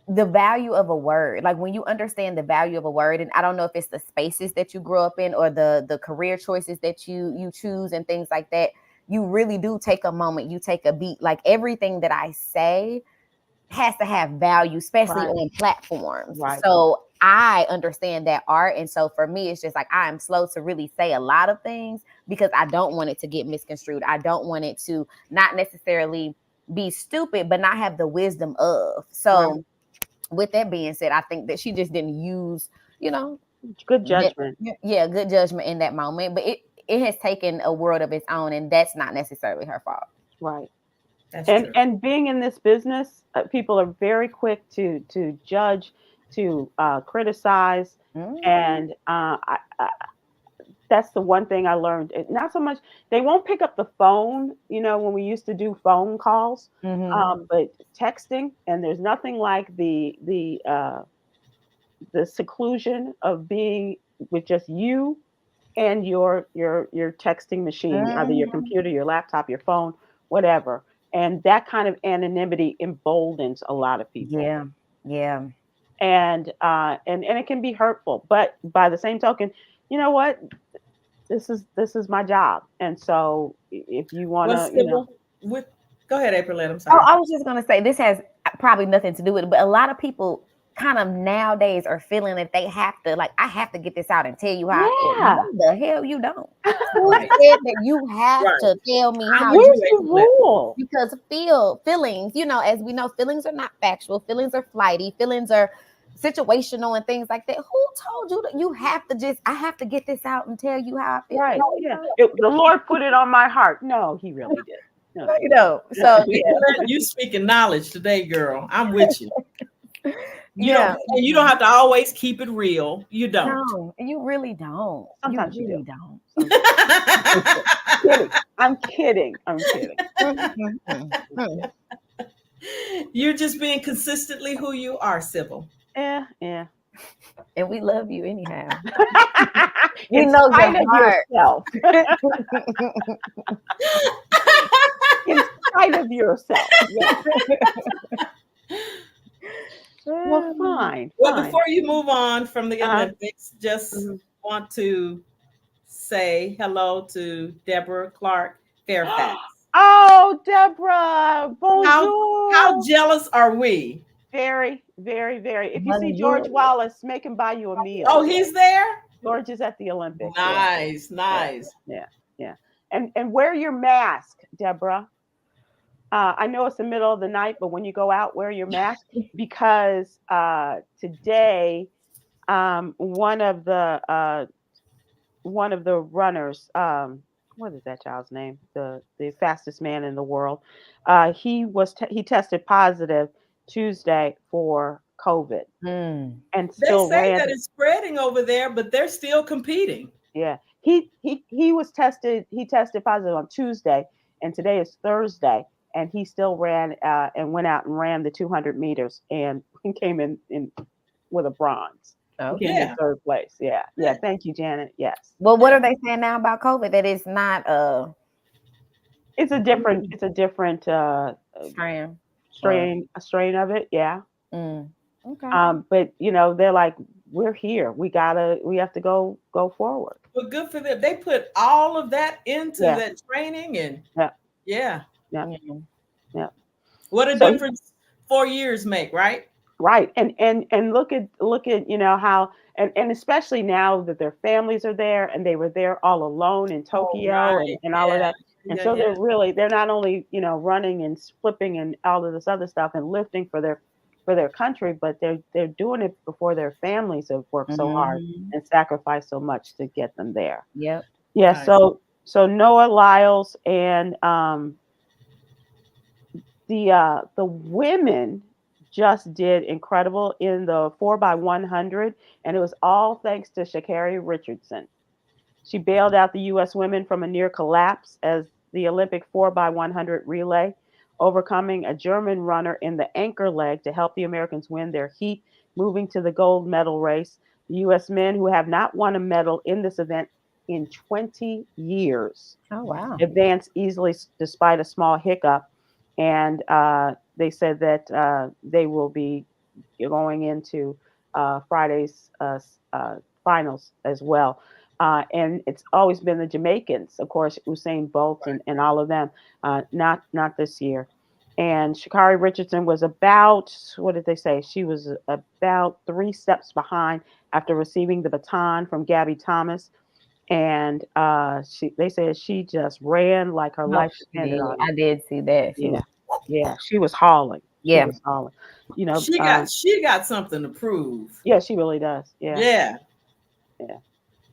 the value of a word, like when you understand the value of a word, and I don't know if it's the spaces that you grow up in or the career choices that you choose and things like that, you really do take a moment, you take a beat. Like everything that I say has to have value, especially Right. on platforms. Right. So I understand that art, and so for me it's just like I am slow to really say a lot of things because I don't want it to get misconstrued. I don't want it to not necessarily be stupid but not have the wisdom of. Right. So with that being said, I think that she just didn't use, you know, Good judgment. yeah, good judgment in that moment. But it has taken a world of its own, and that's not necessarily her fault. Right. That's And true. being in this business, people are very quick to judge, to criticize, Mm-hmm. and that's the one thing I learned. Not so much they won't pick up the phone, when we used to do phone calls, Mm-hmm. but texting, and there's nothing like the seclusion of being with just you and your texting machine, either your Mm-hmm. computer, your laptop, your phone, whatever. And that kind of anonymity emboldens a lot of people, Yeah, yeah. and it can be hurtful. But by the same token, you know what? This is my job, and so if you want Well, to, Sybil, with go ahead, Aprylette. I'm Oh, sorry. I was just gonna say this has probably nothing to do with it, but a lot of people kind of nowadays are feeling that they have to, like, I have to get this out and tell you how I feel. yeah. No, the hell you don't. Who Right, said that you have right. to tell me I'm how with you Where's you, the feel? Aprylette. rule? Because feelings, as we know, feelings are not factual. Feelings are flighty. Feelings are situational and things like that. Who told you that you have to I have to get this out and tell you how I feel? Right? No, you Yeah. don't. The Lord put it on my heart. No, He really did. No. No, you don't. So Aprylette, you speaking knowledge today, girl. I'm with you. You don't, yeah. and you don't have to always keep it real. You don't. No, you really don't. You Sometimes you do. really don't. Sometimes. Kidding. I'm kidding. I'm kidding. You're just being consistently who you are, Sybil. Yeah, yeah. And we love you anyhow. We In know your spite of heart. yourself. In spite of yourself. Yeah. Well, fine, Well, fine. before you move on from the Uh, Olympics, just mhm. want to say hello to Deborah Clark Fairfax. Oh, Deborah, How bonjour. jealous are we? Very, very, very. If you see Bonjour. George Wallace, make him buy you a Oh, meal. he's there? George is at the Olympics. Yeah, Nice, yeah, nice. yeah, yeah. And wear your mask, Deborah. I know it's the middle of the night, but when you go out, wear your mask because today, one of the runners, what is that child's name? The fastest man in the world. He tested positive Tuesday for COVID Mm. and They still say ran. that it's spreading over there, but they're still competing. Yeah. He was tested. He tested positive on Tuesday, and today is Thursday, and he still ran and went out and ran the 200 meters, and he came in with a bronze. He came in Okay. Yeah. third place. Yeah. Yeah. Yeah. Thank you, Janet. Yes. Well, what Yeah. are they saying now about COVID? That it's not a It's a different. It's a different strand or strain of it. Yeah. mm, okay. But they're like, we're here. We have to go forward. But good for them. They put all of that into Yeah. that training, and Yeah. yeah, Yeah. Yeah. Yeah. what a So difference 4 years make, right? right, and look at how and especially now that their families are there and they were there all alone in Oh, Tokyo right. and all of Yeah. that, and Yeah. so Yeah. they're not only running and flipping and all of this other stuff and lifting for their country, but they're doing it before their families have worked so hard Mhm. and sacrificed so much to get them there. Yep. Yeah, Nice. so Noah Lyles and the women just did incredible in the 4x100, and it was all thanks to Sha'Carri Richardson. She bailed out the U.S. women from a near collapse as the Olympic 4x100 relay, overcoming a German runner in the anchor leg to help the Americans win their heat, moving to the gold medal race. The U.S. men, who have not won a medal in this event in 20 years, Oh wow. advanced easily despite a small hiccup. And they said that they will be going into Friday's finals as well. And it's always been the Jamaicans, of course, Usain Bolt and all of them, not this year. And Sha'Carri Richardson was about, what did they say? She was about 3 steps behind after receiving the baton from Gabby Thomas, and they said she just ran like her Oh, life she depended did. on it. I did see that. She Yeah, was yeah, she was hauling. She yeah. was hauling. You know, She got something to prove. yeah, she really does. Yeah, Yeah. yeah,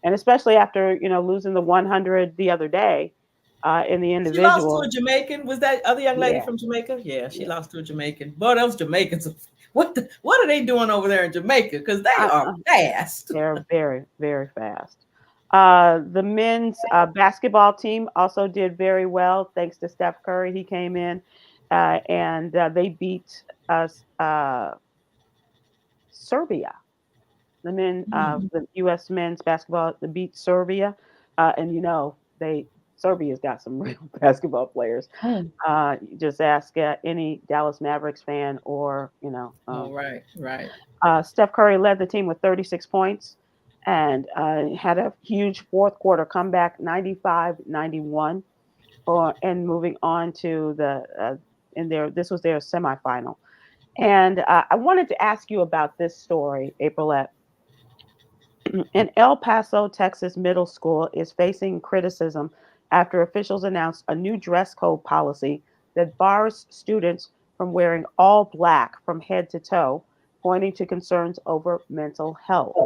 and especially after losing the 100 the other day in the She lost to a individual. Jamaican. Was that other young lady Yeah, from Jamaica? Yeah, she yeah. lost to a Jamaican. Boy, those Jamaicans. What are they doing over there in Jamaica? Because they Uh, are fast. they're very, very fast. The men's basketball team also did very well thanks to Steph Curry. He came in and they beat us. Serbia. Hmm. The U.S. men's basketball, they beat Serbia, and they Serbia's got some real basketball players. Mm. Just ask any Dallas Mavericks fan, or Oh, right, right. Steph Curry led the team with 36 points and had a huge fourth quarter comeback, 95-91, and moving on to the in their this was their semifinal. And I wanted to ask you about this story, Aprylette. An El Paso, Texas middle school is facing criticism after officials announced a new dress code policy that bars students from wearing all black from head to toe, pointing to concerns over mental health.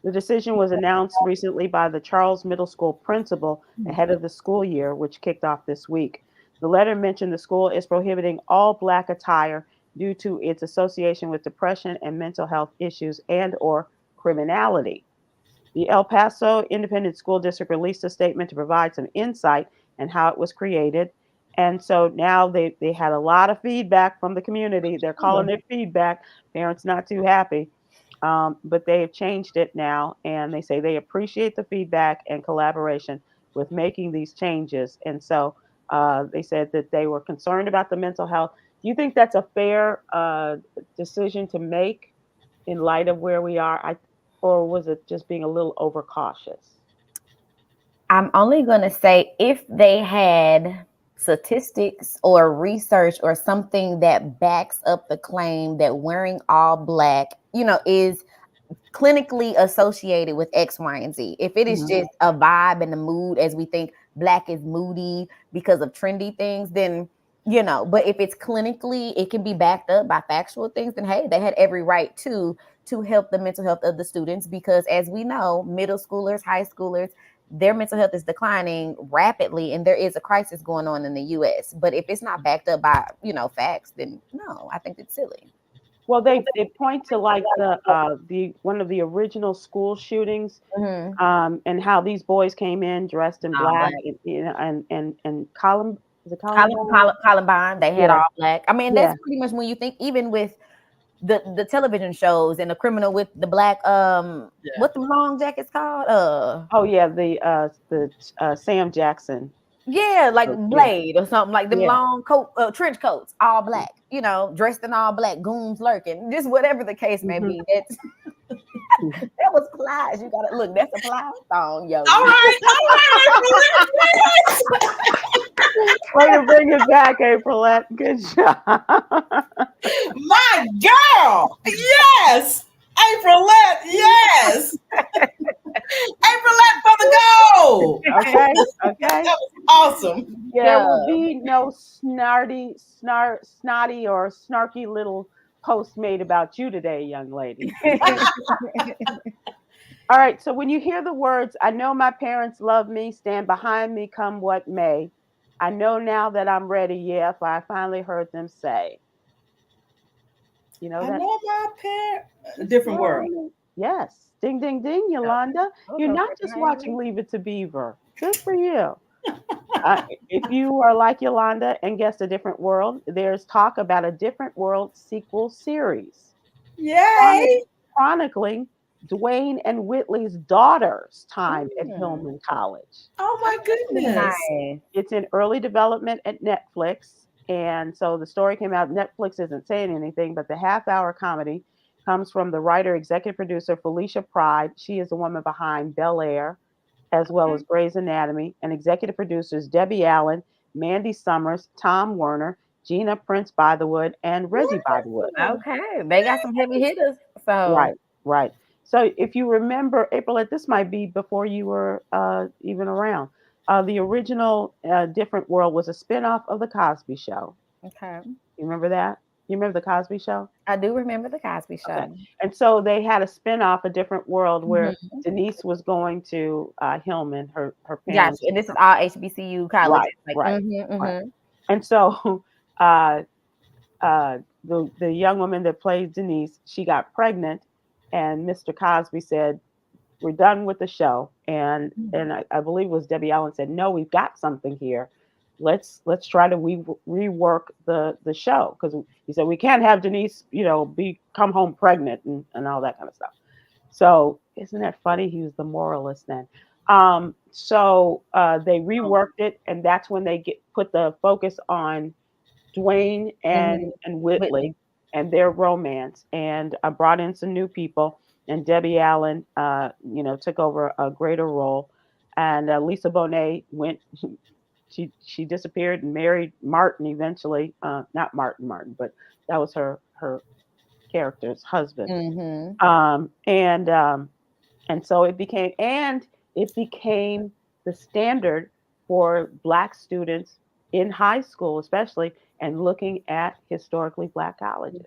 The decision was announced recently by the Charles Middle School principal ahead of the school year, which kicked off this week. The letter mentioned the school is prohibiting all black attire due to its association with depression and mental health issues and/or criminality. The El Paso Independent School District released a statement to provide some insight and how it was created. And so now they had a lot of feedback from the community. They're calling it feedback. Parents not too happy. But they have changed it now, and they say they appreciate the feedback and collaboration with making these changes. And so they said that they were concerned about the mental health. Do you think that's a fair decision to make in light of where we are? Or was it just being a little overcautious? I'm only going to say if they had statistics or research or something that backs up the claim that wearing all black, is clinically associated with X, Y, and Z. If it is Mhm. just a vibe and a mood, as we think black is moody because of trendy things, then but if it's clinically, it can be backed up by factual things, then hey, they had every right to help the mental health of the students, because as we know, middle schoolers, high schoolers, their mental health is declining rapidly, and there is a crisis going on in the US. But if it's not backed up by facts, then no, I think it's silly. Well, they point to like the one of the original school shootings, Mhm. and how these boys came in dressed in All black, black. and Column is it Columbine, Columbine? Columbine, they had Yeah, all black. I mean, that's yeah. pretty much when you think, even with the television shows and the criminal with the black, Yeah. what the long jackets called? Oh yeah, the Sam Jackson. Yeah, like Yeah, Blade or something, like them yeah. long trench coats, all black, you know, dressed in all black, goons lurking, just whatever the case may Hmm. be. That's that was Plies. You gotta look, that's a Plies song, All Yogi. right, all right, Way to bring it back, Aprylette. Good job. my girl. Yes, Aprylette. Yes, Aprylette for the goal. Okay, That okay. was awesome. There Yeah. will be no snotty or snarky little post made about you today, young lady. Okay. All right. So when you hear the words, I know my parents love me, stand behind me, come what may. I know now that I'm ready. Yeah, if I finally heard them say, you know I that. know my parents. A different world. Yes. Ding, ding, ding, Yolanda. You're not just watching Leave It to Beaver. Good for you. If you are like Yolanda and guessed a different world, there's talk about a different world sequel series chronic- Yay! chronicling Dwayne and Whitley's daughter's time at Mm, Hillman College. Oh my goodness. nice. It's in early development at Netflix. And so the story came out. Netflix isn't saying anything, but the half-hour comedy comes from the writer, executive producer Felicia Pride. She is the woman behind Bel Air, as well as Grey's Anatomy, and executive producers Debbie Allen, Mandy Summers, Tom Werner, Gina Prince Bythewood, and Reggie Bythewood. Wonderful. Okay, they got some heavy hitters. So Right, right. So if you remember, April, this might be before you were even around. The original Different World was a spinoff of The Cosby Show. okay, You remember that? You remember The Cosby Show? I do remember the Cosby Okay. Show. And so they had a spinoff, A Different World, where Mhm. Denise was going to Hillman, her Gotcha. parents. And this is all HBCU colleges. Right, Like, right, right. mhm. And so uh, the young woman that plays Denise, she got pregnant, and Mr. Cosby said, "We're done with the show." And I believe it was Debbie Allen said, "No, we've got something here. Let's try to rework the show," because he said we can't have Denise, be come home pregnant and all that kind of stuff. So isn't that funny? He was the moralist then. So they Oh, reworked it, and that's when they put the focus on Dwayne Mhm. and Whitley. Whitley and their romance, and I brought in some new people. And Debbie Allen, took over a greater role, and Lisa Bonet went. She disappeared and married Martin eventually. Not Martin, but that was her character's husband. Mhm. Um, and um, and so it became the standard for Black students in high school, especially, and looking at historically Black colleges.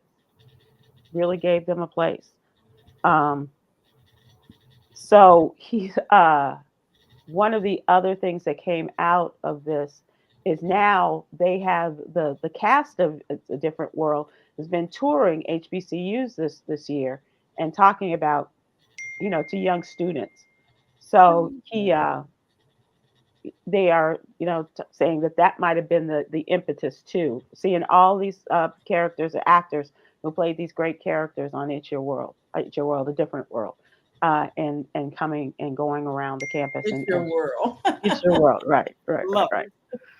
Really gave them a place. Um, so he, one of the other things that came out of this is now they have the cast of A Different World has been touring HBCUs this year and talking about, to young students. So they are, saying that might have been the impetus too. Seeing all these characters or actors who played these great characters on It's Your World, A Different World, and coming and going around the campus it's and, your and world. It's Your World, right, right, right, Love right.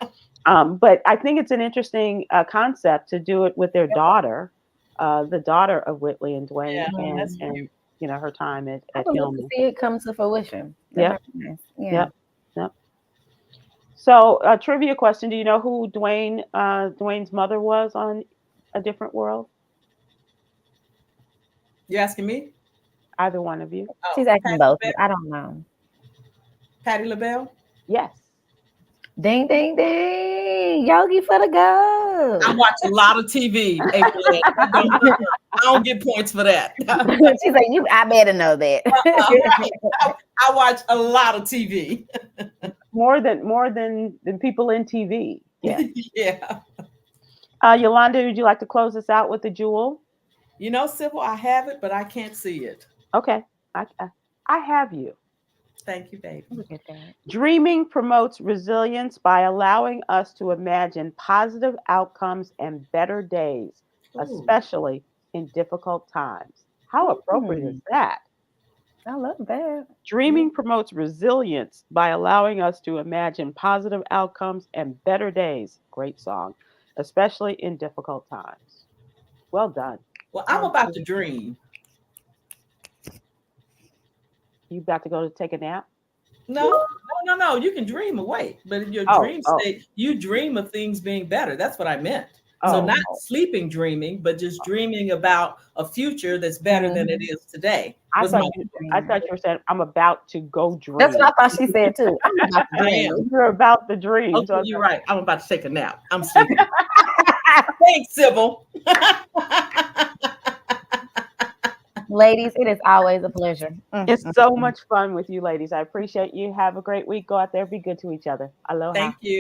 it. But I think it's an interesting concept to do it with their daughter, the daughter of Whitley and Dwayne, Yeah, and that's and cute. her time at, I at would love to Hillman. see it come to fruition. That Yep, might be nice. Yeah. yep, yep. So, trivia question: do you know who Dwayne's mother was on A Different World? You asking me? Either one of you? Oh, She's acting Patty both, but LaBelle. I don't know. Patty LaBelle. Yes. Ding, ding, ding. Yogi for the I go. watch a lot of TV, April. I don't get points for that. She's like, I better know that. Right. I watch a lot of TV. More than people in TV. Yes. Yeah. Yolanda, would you like to close us out with the jewel? You know, Sybil, I have it, but I can't see it. Okay, I have you. Thank you, baby. Look at that. Dreaming promotes resilience by allowing us to imagine positive outcomes and better days, Ooh. especially in difficult times. How appropriate is Mm, that? I love that. Yeah. Dreaming promotes resilience by allowing us to imagine positive outcomes and better days. Great song, especially in difficult times. Well done. Well, I'm Thank about you. to dream. You got to go to take a nap? No, no, no, no. You can dream awake, but in your Oh, dream oh, state, you dream of things being better. That's what I meant. So oh, not Mhm. oh. sleeping dreaming, but just dreaming about a future that's better than it Mhm. is today. I Was thought my I Dream. thought you were saying I'm about to go That's what dream. I thought she said too. I'm about to I dream. am. You're about the dream. Okay, So you're right. I'm about to take a nap. I'm sleepy. Thanks, Sybil. Ladies, it is always a pleasure. it's so much fun with you ladies. I appreciate you. Have a great week. Go out there, be good to each other. Aloha. Thank you.